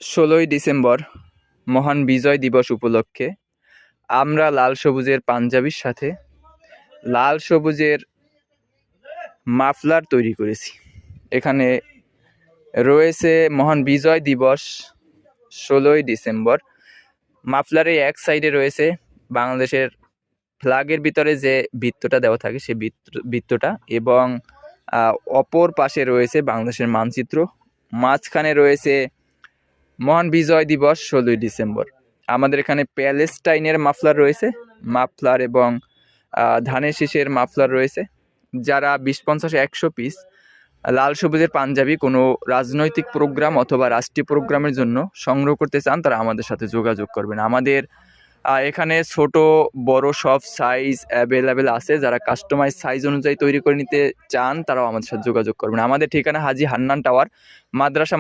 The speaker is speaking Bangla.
16ই ডিসেম্বর মহান বিজয় দিবস উপলক্ষে আমরা লাল সবুজের পাঞ্জাবির সাথে লাল সবুজের মাফলার তৈরি করেছি। এখানে রয়েছে মহান বিজয় দিবস 16ই ডিসেম্বর। মাফলারের এক সাইডে রয়েছে বাংলাদেশের ফ্ল্যাগের ভিতরে যে বৃত্তটা দেওয়া থাকে সেই বৃত্তটা, এবং অপর পাশে রয়েছে বাংলাদেশের মানচিত্র। মাঝখানে রয়েছে মহান বিজয় দিবস 16ই ডিসেম্বর। আমাদের এখানে প্যালেস্টাইনের মাফলার রয়েছে, মাফলার এবং ধানের শীষের মাফলার রয়েছে। যারা 20-50-100 পিস লাল সবুজের পাঞ্জাবি কোনো রাজনৈতিক প্রোগ্রাম অথবা রাষ্ট্রীয় প্রোগ্রামের জন্য সংগ্রহ করতে চান, তারা আমাদের সাথে যোগাযোগ করবেন। আমাদের এখানে ছোট বড় সব সাইজ অ্যাভেলেবেল আছে। যারা কাস্টমাইজ সাইজ অনুযায়ী তৈরি করে নিতে চান তারাও আমাদের সাথে যোগাযোগ করবেন। আমাদের ঠিকানা হাজী হান্নান টাওয়ার, মাদ্রাসা